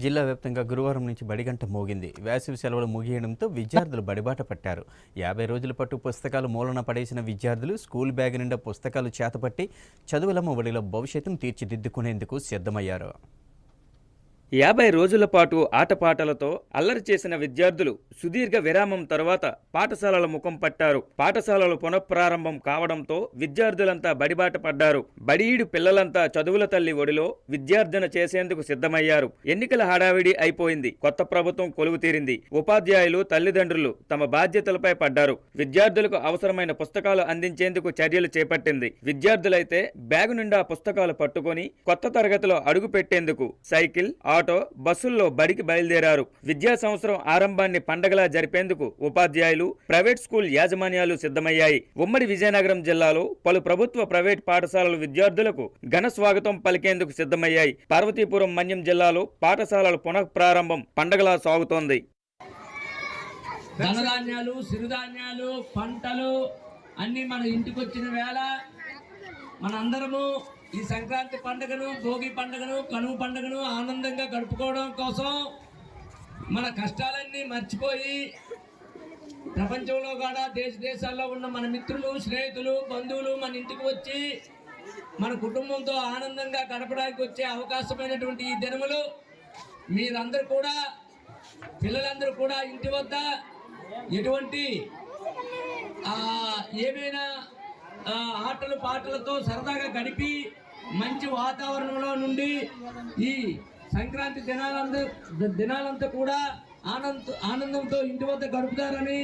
జిల్లా వ్యాప్తంగా గురువారం నుంచి బడిగంట మోగింది. వేసవి సెలవులు ముగియడంతో విద్యార్థులు బడిబాట పట్టారు. 50 రోజుల పాటు పుస్తకాలు మూలన పడేసిన విద్యార్థులు స్కూల్ బ్యాగ్ నిండా పుస్తకాలు చేతపట్టి చదువులమ్మ ఒడిలో భవిష్యత్తును తీర్చిదిద్దుకునేందుకు సిద్ధమయ్యారు. 50 రోజుల పాటు ఆటపాటలతో అల్లరి చేసిన విద్యార్థులు సుదీర్ఘ విరామం తర్వాత పాఠశాలల ముఖం పట్టారు. పాఠశాలలు పునఃప్రారంభం కావడంతో విద్యార్థులంతా బడిబాట పడ్డారు. బడిఈడు పిల్లలంతా చదువుల తల్లి ఒడిలో విద్యార్థన చేసేందుకు సిద్ధమయ్యారు. ఎన్నికల హడావిడి అయిపోయింది. కొత్త ప్రభుత్వం కొలువు తీరింది. ఉపాధ్యాయులు, తల్లిదండ్రులు తమ బాధ్యతలపై పడ్డారు. విద్యార్థులకు అవసరమైన పుస్తకాలు అందించేందుకు చర్యలు చేపట్టింది. విద్యార్థులైతే బ్యాగు నిండా పుస్తకాలు పట్టుకొని కొత్త తరగతిలో అడుగు పెట్టేందుకు సైకిల్, ఆటో, బస్సుల్లో బడికి బయలుదేరారు. విద్యా సంవత్సరం ఆరంభాన్ని పండగలా జరిపేందుకు ఉపాధ్యాయులు, ప్రైవేట్ స్కూల్ యాజమాన్యాలు సిద్ధమయ్యాయి. ఉమ్మడి విజయనగరం జిల్లాలో పలు ప్రభుత్వ, ప్రైవేట్ పాఠశాలలు విద్యార్థులకు ఘన స్వాగతం పలికేందుకు సిద్ధమయ్యాయి. పార్వతీపురం, మన్యం జిల్లాలో పాఠశాలల పునఃప్రారంభం పండగలా సాగుతోంది. ధనధాన్యాలు, సిరుధాన్యాలు, పంటలు అన్ని మన ఇంటికి వచ్చిన వేళ మనందరము ఈ సంక్రాంతి పండుగను, భోగి పండుగను, కనుమ పండుగను ఆనందంగా గడుపుకోవడం కోసం మన కష్టాలన్నీ మర్చిపోయి ప్రపంచంలో కూడా దేశాల్లో ఉన్న మన మిత్రులు, స్నేహితులు, బంధువులు మన ఇంటికి వచ్చి మన కుటుంబంతో ఆనందంగా గడపడానికి వచ్చే అవకాశమైనటువంటి ఈ దినములు మీరందరూ కూడా, పిల్లలందరూ కూడా ఇంటి వద్ద ఎటువంటి ఏమైనా ఆటలు పాటలతో సరదాగా గడిపి మంచి వాతావరణంలో నుండి ఈ సంక్రాంతి దినాలంతా కూడా ఆనందంతో ఇంటి వద్ద గడుపుతారని